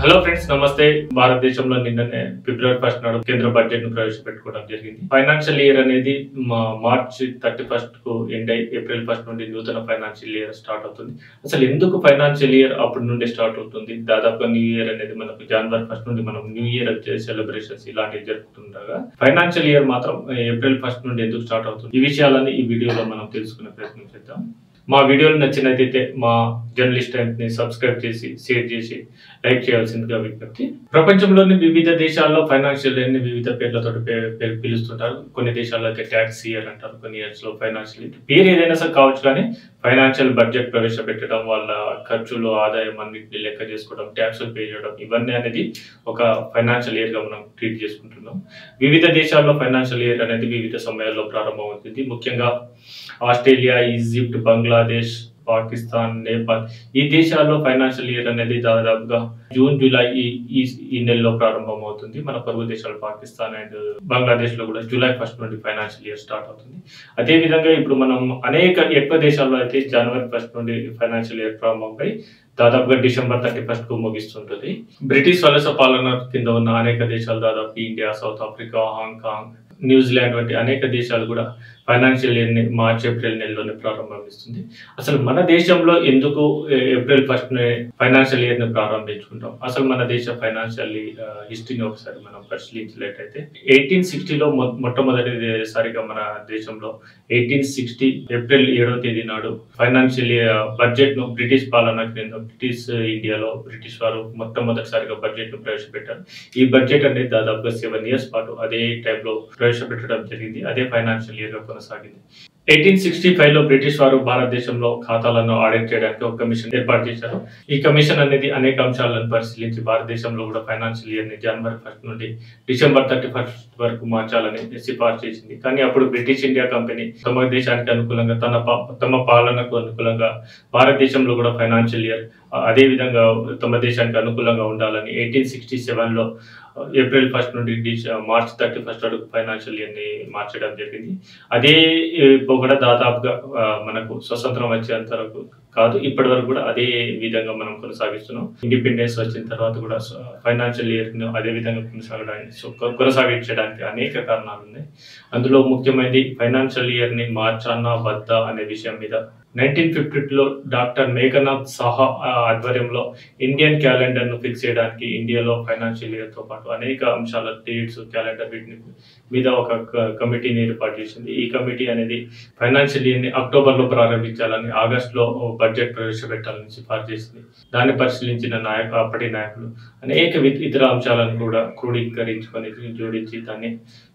Hello friends, నమస్తే. భారతదేశంలో నిన్ననే ఫిబ్రవరి 1 నాడు కేంద్ర బడ్జెట్ ను ప్రవేశపెట్టుకోవడం జరిగింది. ఫైనాన్షియల్ ఇయర్ అనేది మార్చ్ 31 కు ఎండ్ అయి ఏప్రిల్ 1 నుండి నూతన ఫైనాన్షియల్ ఇయర్ స్టార్ట్ అవుతుంది. అసలు ఎందుకు ఫైనాన్షియల్ ఇయర్ అప్పటి నుండి స్టార్ట్ అవుతుంది? దాదాపుగా న్యూ ఇయర్ అనేది మనకు జనవరి 1 నుండి మనం న్యూ ఇయర్ సెలబ్రేషన్స్ ఇలాంటివి జరుపుతుండగా ఫైనాన్షియల్ ఇయర్ మాత్రం ఏప్రిల్ 1 నుండి ఎందుకు స్టార్ట్ అవుతుంది? ఈ విషయాలని ఈ వీడియోలో మనం తెలుసుకునే ప్రయత్నం చేద్దాం. మా వీడియోలు నచ్చినట్లయితే మా జర్నలిస్ట్ టైమ్స్ ని సబ్స్క్రైబ్ చేసి షేర్ చేసి లైక్ చేయాల్సిందిగా విజ్ఞప్తి. ప్రపంచంలోని వివిధ దేశాల్లో ఫైనాన్షియల్ ఇయర్ ని వివిధ పేర్లతో పిలుస్తుంటారు. కొన్ని దేశాల్లో అయితే ట్యాక్స్ ఇయర్ అంటారు, కొన్ని ఇయర్స్ లో ఫైనాన్షియల్ ఇయర్ పేరు ఏదైనా సరే కావచ్చు, కానీ ఫైనాన్షియల్ బడ్జెట్ ప్రవేశపెట్టడం, వాళ్ళ ఖర్చులు ఆదాయం అన్నింటినీ లెక్క చేసుకోవడం, ట్యాక్సులు పే చేయడం, ఇవన్నీ అనేది ఒక ఫైనాన్షియల్ ఇయర్ గా మనం ట్రీట్ చేసుకుంటున్నాం. వివిధ దేశాల్లో ఫైనాన్షియల్ ఇయర్ అనేది వివిధ సమయాల్లో ప్రారంభమవుతుంది. ముఖ్యంగా ఆస్ట్రేలియా, ఈజిప్ట్, బంగ్లాదేశ్, పాకిస్తాన్, నేపాల్ ఈ దేశాల్లో ఫైనాన్షియల్ ఇయర్ అనేది దాదాపుగా జూన్, జూలై ఈ నెలలో ప్రారంభం అవుతుంది. మన పొరుగు దేశాలు పాకిస్తాన్ అండ్ బంగ్లాదేశ్ లో కూడా జూలై 1 నుండి ఫైనాన్షియల్ ఇయర్ స్టార్ట్ అవుతుంది. అదే విధంగా ఇప్పుడు మనం ఎక్కువ దేశాల్లో అయితే జనవరి 1 నుండి ఫైనాన్షియల్ ఇయర్ ప్రారంభమై దాదాపుగా డిసెంబర్ 31 కు ముగిస్తుంటుంది. బ్రిటిష్ వలస పాలన కింద ఉన్న అనేక దేశాలు, దాదాపు India, south Africa, Hong Kong, New Zealand వంటి అనేక దేశాలు కూడా ఫైనాన్షియల్ ఇయర్ ని మార్చ్, ఏప్రిల్ నెలలోనే ప్రారంభిస్తుంది. అసలు మన దేశంలో ఎందుకు ఏప్రిల్ 1 ఫైనాన్షియల్ ఇయర్ ని ప్రారంభించుకుంటాం? అసలు మన దేశ ఫైనాన్షియల్ హిస్టరీని ఒకసారి మనం పరిశీలించినట్లయితే 1860లో మొట్టమొదటిసారిగా మన దేశంలో 1860 ఏప్రిల్ 7వ తేదీ నాడు ఫైనాన్షియల్ బడ్జెట్ ను బ్రిటిష్ పాలన క్రింద బ్రిటిష్ ఇండియాలో బ్రిటిష్ వారు మొట్టమొదటిసారిగా బడ్జెట్ ను ప్రవేశపెట్టారు. ఈ బడ్జెట్ అనేది దాదాపుగా 7 years పాటు అదే టైంలో ప్రవేశపెట్టడం జరిగింది. అదే ఫైనాన్షియల్ ఇయర్ గా కొనసాగింది. 1865లో బ్రిటిష్ వారు భారతదేశంలో ఖాతాలను ఆడిట్ చేయడానికి ఒక కమిషన్ ఏర్పాటు చేశారు. ఈ కమిషన్ అనేది అనేక అంశాలను పరిశీలించి భారతదేశంలో కూడా ఫైనాన్షియల్ ఇయర్ ని జనవరి 1 నుండి డిసెంబర్ 31 వరకు మార్చాలని సిఫార్సు చేసింది. కానీ అప్పుడు బ్రిటిష్ ఇండియా కంపెనీ తమ దేశానికి అనుకూలంగా తమ పాలనకు అనుకూలంగా భారతదేశంలో కూడా ఫైనాన్షియల్ ఇయర్ అదే విధంగా తమ దేశానికి అనుకూలంగా ఉండాలని 1867లో ఏప్రిల్ 1 నుండి మార్చ్ 31 వరకు ఫైనాన్షియల్ ఇయర్ ని మార్చడం జరిగింది. అదే కూడా దాదాపుగా మనకు స్వతంత్రం వచ్చేంత వరకు కాదు, ఇప్పటి వరకు కూడా అదే విధంగా మనం కొనసాగిస్తున్నాం. ఇండిపెండెన్స్ వచ్చిన తర్వాత కూడా ఫైనాన్షియల్ ఇయర్ ని అదే విధంగా కొనసాగించడానికి అనేక కారణాలు ఉన్నాయి. అందులో ముఖ్యమైనది ఫైనాన్షియల్ ఇయర్ ని మార్చానా వద్దా అనే విషయం మీద 1952లో డాక్టర్ మేఘనాథ్ సాహా ఆధ్వర్యంలో ఇండియన్ క్యాలెండర్ ను ఫిక్స్ చేయడానికి ఇండియాలో ఫైనాన్షియల్ ఇయర్ తో పాటు అనేక అంశాల డేట్స్, క్యాలెండర్ వీటిని మీద ఒక కమిటీని ఏర్పాటు చేసింది. ఈ కమిటీ అనేది ఫైనాన్షియల్ ఇయర్ ని అక్టోబర్ లో ప్రారంభించాలని, ఆగస్ట్ లో బడ్జెట్ ప్రవేశపెట్టాలని సిఫార్సు చేసింది. దాన్ని పరిశీలించిన అప్పటి నాయకులు అనేక ఇతర అంశాలను కూడా క్రోడీకరించుకొని జోడించి దాన్ని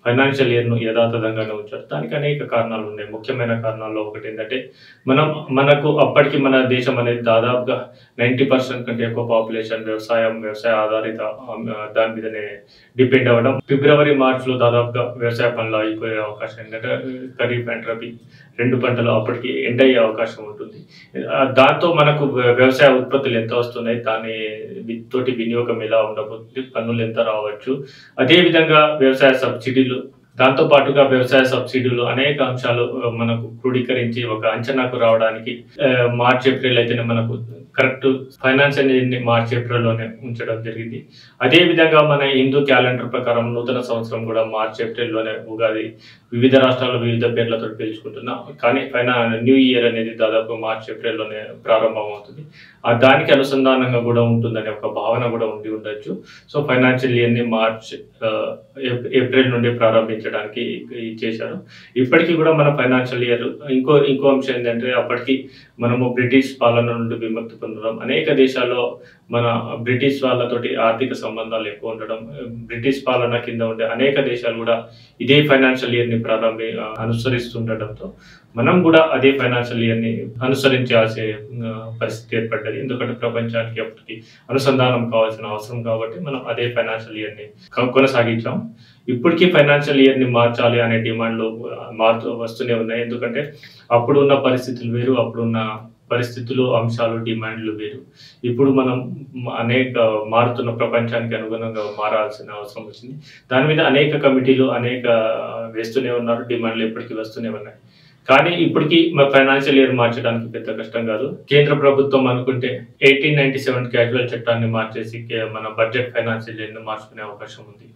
ఫైనాన్షియల్ ఇయర్ ను యథాతథంగానే ఉంచారు. దానికి అనేక కారణాలు ఉన్నాయి. ముఖ్యమైన కారణాల్లో ఒకటి ఏంటంటే మనకు అప్పటికి మన దేశం అనేది దాదాపుగా 90% కంటే ఎక్కువ పాపులేషన్ వ్యవసాయ ఆధారిత దాని మీదనే డిపెండ్ అవ్వడం. ఫిబ్రవరి, మార్చ్ లో దాదాపుగా వ్యవసాయ పనులు అయిపోయే అవకాశం, ఏంటంటే ఖరీఫ్ అండ్ రబీ 2 పంటలు అప్పటికి ఎండ్ అయ్యే అవకాశం ఉంటుంది. దాంతో మనకు వ్యవసాయ ఉత్పత్తులు ఎంత వస్తున్నాయి, దాని తోటి వినియోగం ఎలా ఉండబోతుంది, పన్నులు ఎంత రావచ్చు, అదే విధంగా వ్యవసాయ సబ్సిడీలు, దాంతో పాటుగా వ్యవసాయ సబ్సిడీలు అనేక అంశాలు మనకు క్రోడీకరించి ఒక అంచనాకు రావడానికి మార్చ్, ఏప్రిల్ అయితేనే మనకు కరెక్ట్ ఫైనాన్షియల్ ఇయర్ ని మార్చ్, ఏప్రిల్ లోనే ఉంచడం జరిగింది. అదే విధంగా మన హిందూ క్యాలెండర్ ప్రకారం నూతన సంవత్సరం కూడా మార్చ్, ఏప్రిల్ లోనే ఉగాది వివిధ రాష్ట్రాల్లో వివిధ పేర్లతో పిలుచుకుంటున్నాం. కానీ న్యూ ఇయర్ అనేది దాదాపు మార్చ్, ఏప్రిల్ లోనే ప్రారంభం అవుతుంది. దానికి అనుసంధానంగా కూడా ఉంటుందనే ఒక భావన కూడా ఉండొచ్చు. సో ఫైనాన్షియల్ ఇయర్ ని మార్చ్, ఏప్రిల్ నుండి ప్రారంభించడానికి చేశారు. ఇప్పటికీ కూడా మన ఫైనాన్షియల్ ఇయర్ ఇంకో అంశం ఏంటంటే, అప్పటికి మనము బ్రిటిష్ పాలన నుండి విముక్తి పొందడం, అనేక దేశాల్లో మన బ్రిటిష్ వాళ్ళతోటి ఆర్థిక సంబంధాలు ఎక్కువ ఉండడం, బ్రిటిష్ పాలన కింద ఉండే అనేక దేశాలు కూడా ఇదే ఫైనాన్షియల్ ఇయర్ ని అనుసరిస్తుండటంతో మనం కూడా అదే ఫైనాన్షియల్ ఇయర్ ని అనుసరించాల్సిన పరిస్థితి ఏర్పడ్డది. ఎందుకంటే ప్రపంచానికి అప్పటికి అనుసంధానం కావాల్సిన అవసరం కాబట్టి మనం అదే ఫైనాన్షియల్ ఇయర్ ని కొనసాగించాం. ఇప్పటికీ ఫైనాన్షియల్ ఇయర్ ని మార్చాలి అనే డిమాండ్లు వస్తూనే ఉన్నాయి. ఎందుకంటే అప్పుడు ఉన్న పరిస్థితులు వేరు, అప్పుడున్న పరిస్థితులు, అంశాలు, డిమాండ్లు వేరు. ఇప్పుడు మనం అనేక మారుతున్న ప్రపంచానికి అనుగుణంగా మారాల్సిన అవసరం వచ్చింది. దాని మీద అనేక కమిటీలు అనేక వేస్తూనే ఉన్నారు, డిమాండ్లు ఎప్పటికీ వస్తూనే ఉన్నాయి. కానీ ఇప్పటికీ ఫైనాన్షియల్ ఇయర్ మార్చడానికి పెద్ద కష్టం కాదు. కేంద్ర ప్రభుత్వం అనుకుంటే 1897 క్యాజువల్ చట్టాన్ని మార్చేసి మన బడ్జెట్ ఫైనాన్షియల్ ఇయర్ మార్చుకునే అవకాశం ఉంది.